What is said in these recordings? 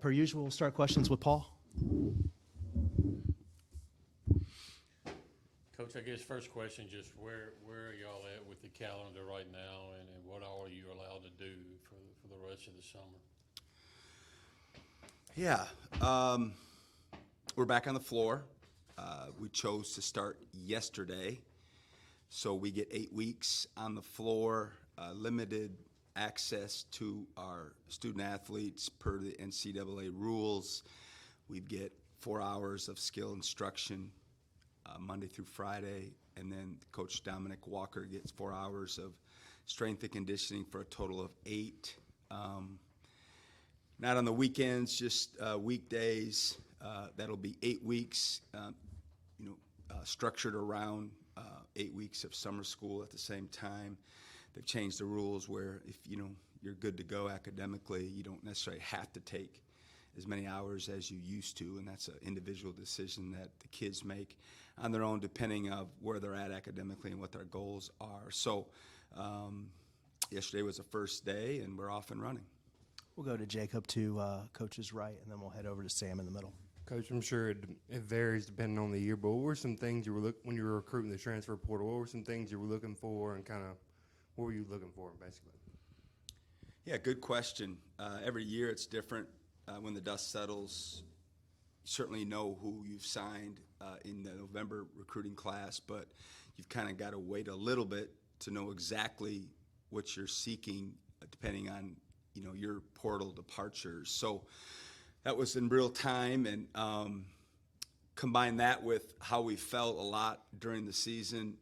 Per usual, we'll start questions with Paul. Coach, I guess first question, just where are y'all at with the calendar right now, and what all are you allowed to do for the rest of the summer? Yeah, we're back on the floor. We chose to start yesterday, so we get 8 weeks on the floor, limited access to our student athletes per the NCAA rules. We get 4 hours of skill instruction Monday through Friday, and then Coach Dominic Walker gets 4 hours of strength and conditioning for a total of 8. Not on the weekends, just weekdays. That'll be 8 weeks, structured around 8 weeks of summer school at the same time. They've changed the rules where if you're good to go academically, you don't necessarily have to take as many hours as you used to, and that's an individual decision that the kids make on their own depending on where they're at academically and what their goals are. So yesterday was the first day, and we're off and running. We'll go to Jacob to Coach's right, and then we'll head over to Sam in the middle. Coach, I'm sure it varies depending on the year, but what were some things you were when you were recruiting the transfer portal? What were some things you were looking for, and kind of what were you looking for, basically? Yeah, good question. Every year it's different. When the dust settles, you certainly know who you've signed in the November recruiting class, but you've kind of got to wait a little bit to know exactly what you're seeking, depending on your portal departures. So that was in real time, and combine that with how we felt a lot during the season.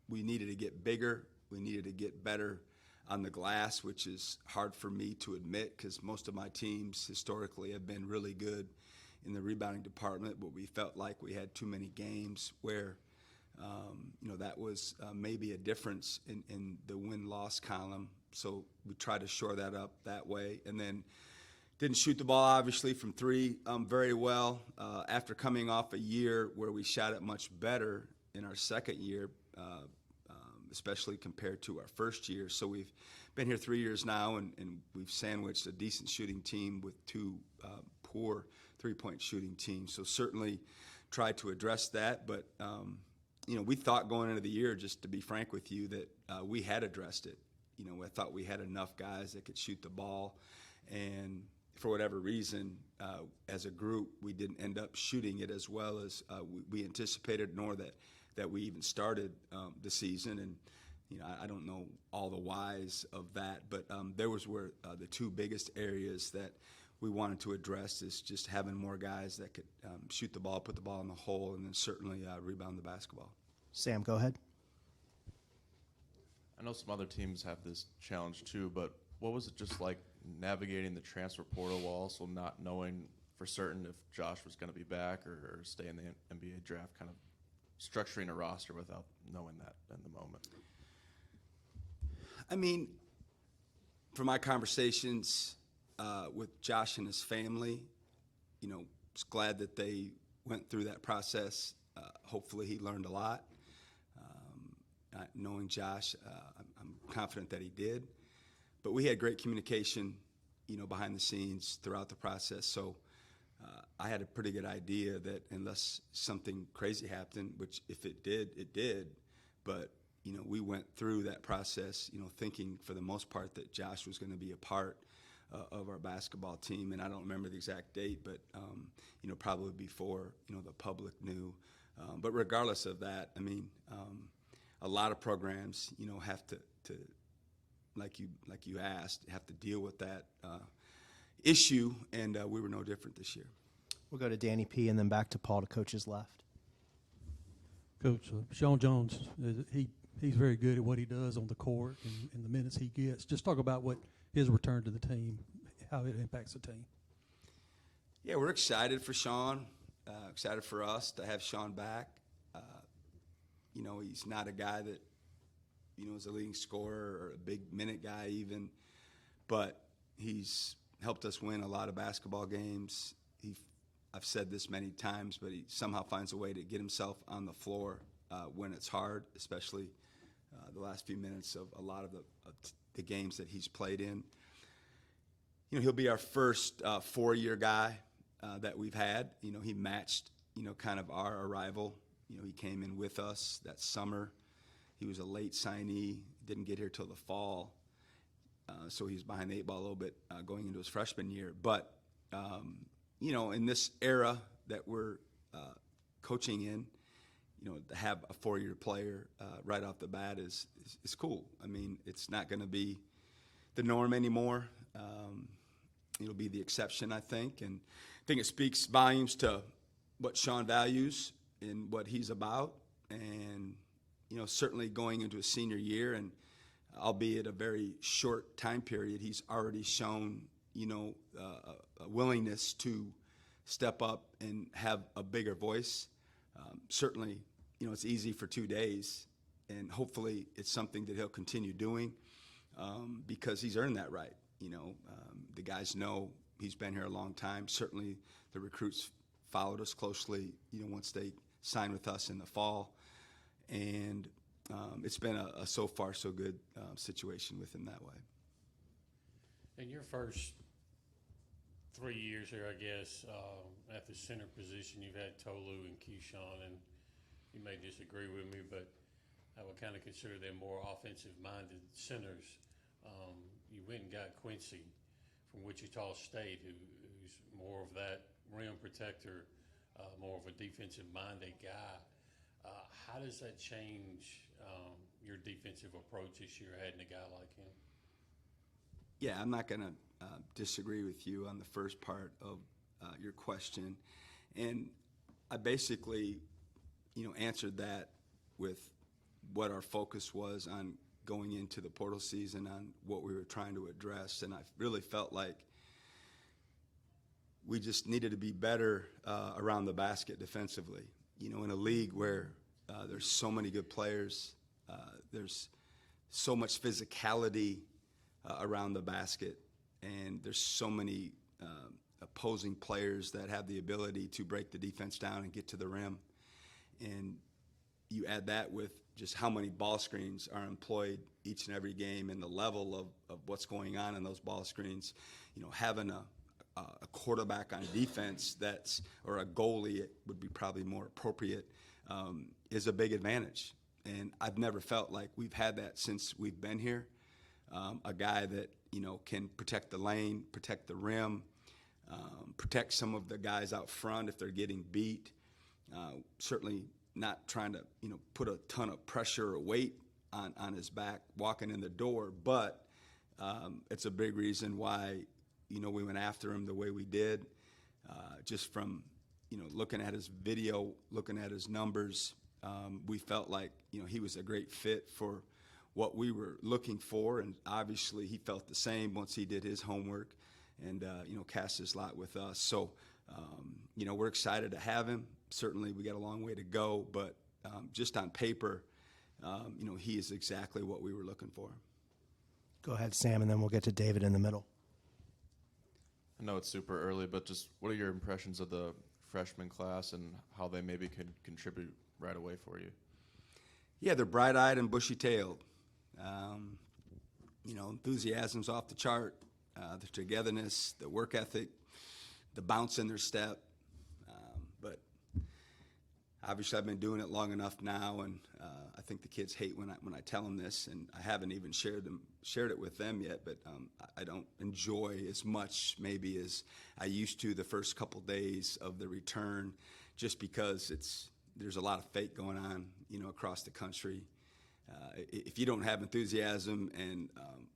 We needed to get bigger. We needed to get better on the glass, which is hard for me to admit because most of my teams historically have been really good in the rebounding department, but we felt like we had too many games where that was maybe a difference in the win-loss column. So we tried to shore that up that way, and then didn't shoot the ball, obviously, from three very well. After coming off a year where we shot it much better in our second year, especially compared to our first year. So we've been here 3 years now, and we've sandwiched a decent shooting team with two poor three-point shooting teams. So certainly tried to address that, but we thought going into the year, just to be frank with you, that we had addressed it. I thought we had enough guys that could shoot the ball, and for whatever reason, as a group, we didn't end up shooting it as well as we anticipated, nor that we even started the season. And I don't know all the whys of that, but there was where the two biggest areas that we wanted to address is just having more guys that could shoot the ball, put the ball in the hole, and then certainly rebound the basketball. Sam, go ahead. I know some other teams have this challenge too, but what was it just like navigating the transfer portal while also not knowing for certain if Josh was going to be back or stay in the NBA draft, kind of structuring a roster without knowing that in the moment? I mean, from my conversations with Josh and his family, was glad that they went through that process. Hopefully he learned a lot. Knowing Josh, I'm confident that he did. But we had great communication, behind the scenes throughout the process. So I had a pretty good idea that unless something crazy happened, which if it did, it did. But, we went through that process, thinking for the most part that Josh was going to be a part of our basketball team. And I don't remember the exact date, but, probably before, the public knew. But regardless of that, I mean, a lot of programs, have to like you asked, have to deal with that issue, and we were no different this year. We'll go to Danny P. and then back to Paul to Coach's left. Coach, Shawn Jones, he's very good at what he does on the court and the minutes he gets. Just talk about what his return to the team, how it impacts the team. Yeah, we're excited for Shawn, excited for us to have Shawn back. He's not a guy that, is a leading scorer or a big minute guy even, but he's helped us win a lot of basketball games. I've said this many times, but he somehow finds a way to get himself on the floor when it's hard, especially the last few minutes of a lot of the games that he's played in. he'll be our first 4-year guy that we've had. He matched, kind of our arrival. He came in with us that summer. He was a late signee, didn't get here till the fall. So he was behind the 8 ball a little bit going into his freshman year. But, in this era that we're coaching in, to have a 4-year player right off the bat is cool. I mean, it's not going to be the norm anymore. It'll be the exception, I think. And I think it speaks volumes to what Shawn values and what he's about. And, certainly going into a senior year, and albeit a very short time period, he's already shown, a willingness to step up and have a bigger voice. Certainly, it's easy for 2 days, and hopefully it's something that he'll continue doing because he's earned that right. The guys know he's been here a long time. Certainly the recruits followed us closely, once they signed with us in the fall. And it's been a so far so good situation with him that way. In your first 3 years here, I guess, at the center position, you've had Tolu and Keyshawn, and you may disagree with me, but I would kind of consider them more offensive-minded centers. You went and got Quincy from Wichita State, who's more of that rim protector, more of a defensive-minded guy. How does that change your defensive approach this year, having a guy like him? Yeah, I'm not going to disagree with you on the first part of your question. And I basically, answered that with what our focus was on going into the portal season, on what we were trying to address. And I really felt like we just needed to be better around the basket defensively. In a league where there's so many good players, there's so much physicality around the basket, and there's so many opposing players that have the ability to break the defense down and get to the rim. And you add that with just how many ball screens are employed each and every game and the level of what's going on in those ball screens. Having a quarterback on defense or a goalie, it would be probably more appropriate, is a big advantage. And I've never felt like we've had that since we've been here. A guy that, can protect the lane, protect the rim, protect some of the guys out front if they're getting beat. Certainly not trying to, put a ton of pressure or weight on his back walking in the door, but it's a big reason why, we went after him the way we did. Just from, looking at his video, looking at his numbers, we felt like, he was a great fit for what we were looking for, and obviously he felt the same once he did his homework and, cast his lot with us. So, we're excited to have him. Certainly we got a long way to go, but just on paper, he is exactly what we were looking for. Go ahead, Sam, and then we'll get to David in the middle. I know it's super early, but just what are your impressions of the freshman class and how they maybe could contribute right away for you? Yeah, they're bright-eyed and bushy-tailed. Enthusiasm's off the chart. The togetherness, the work ethic, the bounce in their step. But obviously I've been doing it long enough now, and I think the kids hate when I tell them this, and I haven't even shared it with them yet, but I don't enjoy as much maybe as I used to the first couple days of the return, just because there's a lot of fake going on, across the country. If you don't have enthusiasm and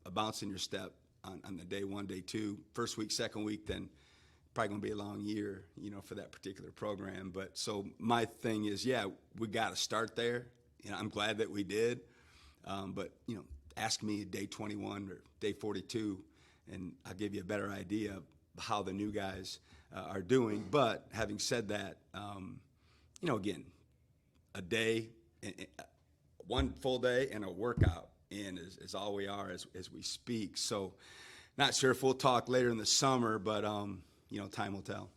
a bounce in your step on the day one, day two, first week, second week, then probably going to be a long year, for that particular program. But so my thing is, yeah, we got to start there. I'm glad that we did. But, ask me day 21 or day 42, and I'll give you a better idea of how the new guys are doing. But having said that, again, a day, one full day and a workout in is all we are as we speak. So not sure if we'll talk later in the summer, but, time will tell.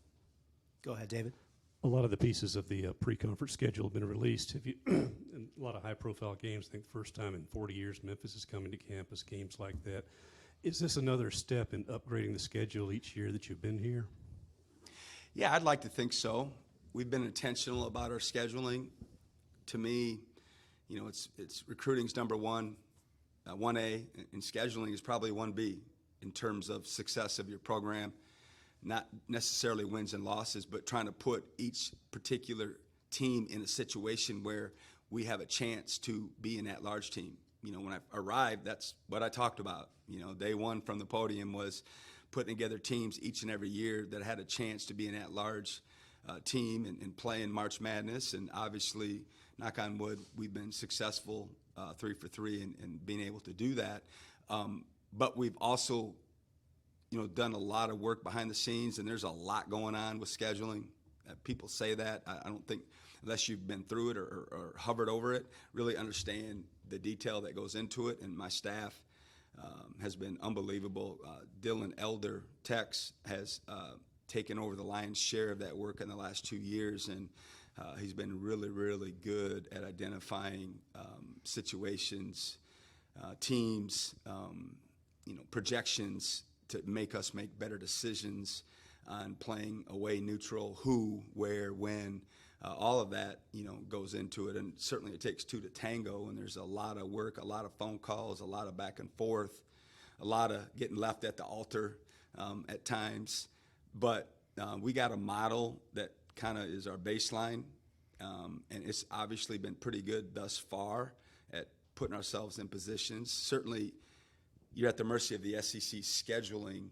Go ahead, David. A lot of the pieces of the pre-conference schedule have been released. Have you, a lot of high-profile games. I think the first time in 40 years Memphis is coming to campus, games like that. Is this another step in upgrading the schedule each year that you've been here? Yeah, I'd like to think so. We've been intentional about our scheduling. To me, you know, it's recruiting's number one, 1A, and scheduling is probably 1B in terms of success of your program. Not necessarily wins and losses, but trying to put each particular team in a situation where we have a chance to be an at-large team. You know, when I arrived, that's what I talked about. You know, day one from the podium was putting together teams each and every year that had a chance to be an at-large team and play in March Madness. And obviously, knock on wood, we've been successful 3 for 3 in being able to do that. But we've also, you know, done a lot of work behind the scenes, and there's a lot going on with scheduling. People say that. I don't think, unless you've been through it or hovered over it, really understand the detail that goes into it. And my staff has been unbelievable. Dylan Elder, Tex, has taken over the lion's share of that work in the last 2 years, and he's been really, really good at identifying situations, teams, you know, projections to make us make better decisions on playing away, neutral, who, where, when. All of that, you know, goes into it, and certainly it takes two to tango, and there's a lot of work, a lot of phone calls, a lot of back and forth, a lot of getting left at the altar at times. But we got a model that kind of is our baseline, and it's obviously been pretty good thus far at putting ourselves in positions. Certainly, you're at the mercy of the SEC scheduling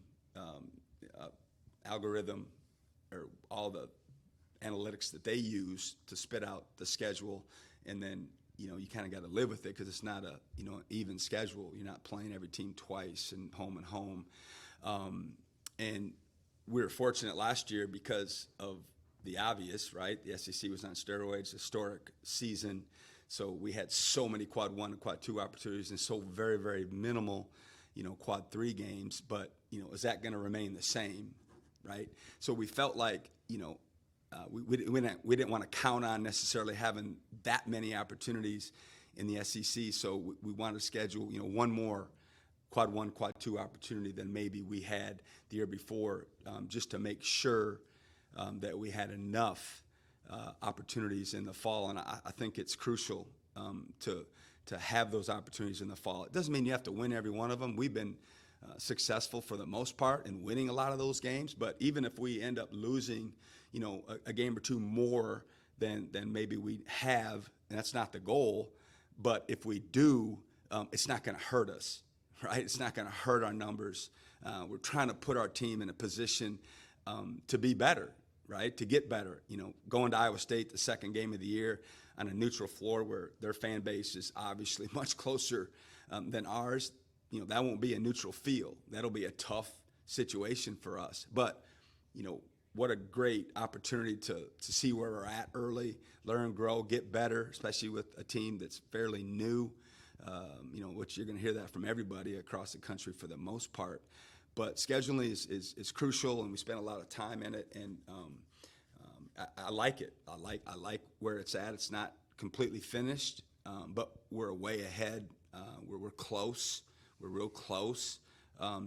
algorithm, or all the analytics that they use to spit out the schedule, and then, you know, you kind of got to live with it because it's not a, you know, an even schedule. You're not playing every team twice and home. And we were fortunate last year because of the obvious, right? The SEC was on steroids, historic season, so we had so many quad 1 and quad 2 opportunities and so very, very minimal, you know, quad 3 games. But, you know, is that going to remain the same, right? So we felt like, you know, we didn't want to count on necessarily having that many opportunities in the SEC, so we wanted to schedule, you know, one more quad 1, quad 2 opportunity than maybe we had the year before, just to make sure that we had enough opportunities in the fall. And I think it's crucial to have those opportunities in the fall. It doesn't mean you have to win every one of them. We've been successful for the most part in winning a lot of those games, but even if we end up losing, you know, a game or two more than maybe we have, and that's not the goal, but if we do, it's not going to hurt us, right? It's not going to hurt our numbers. We're trying to put our team in a position to be better, right? To get better. You know, going to Iowa State, the second game of the year, on a neutral floor where their fan base is obviously much closer than ours, you know, that won't be a neutral field. That'll be a tough situation for us. But, you know, what a great opportunity to see where we're at early, learn, grow, get better, especially with a team that's fairly new, you know, which you're going to hear that from everybody across the country for the most part. But scheduling is crucial, and we spend a lot of time in it, and I like it. I like where it's at. It's not completely finished, but we're way ahead. We're close. We're real close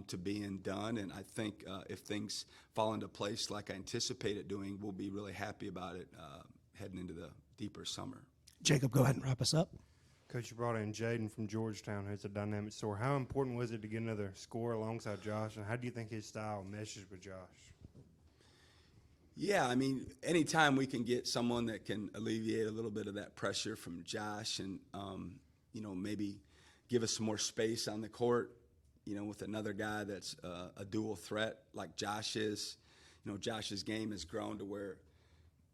to being done, and I think if things fall into place like I anticipate it doing, we'll be really happy about it heading into the deeper summer. Jacob, go ahead and wrap us up. Coach, you brought in Jaden from Georgetown, who's a dynamic scorer. How important was it to get another scorer alongside Josh, and how do you think his style meshes with Josh? Yeah, I mean, anytime we can get someone that can alleviate a little bit of that pressure from Josh and, you know, maybe give us some more space on the court, you know, with another guy that's a dual threat like Josh is. You know, Josh's game has grown to where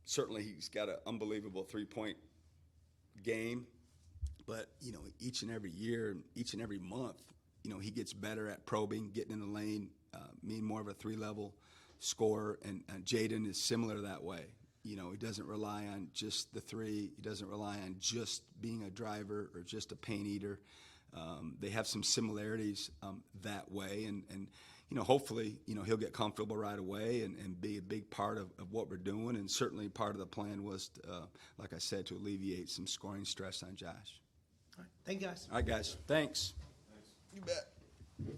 certainly he's got an unbelievable three-point game, but, you know, each and every year, each and every month, you know, he gets better at probing, getting in the lane, being more of a three-level scorer, and Jaden is similar that way. You know, he doesn't rely on just the three. He doesn't rely on just being a driver or just a paint eater. They have some similarities that way, and you know, hopefully, you know, he'll get comfortable right away and be a big part of what we're doing. And certainly part of the plan was, like I said, to alleviate some scoring stress on Josh. All right. Thank you, guys. All right, guys. Thanks. You bet.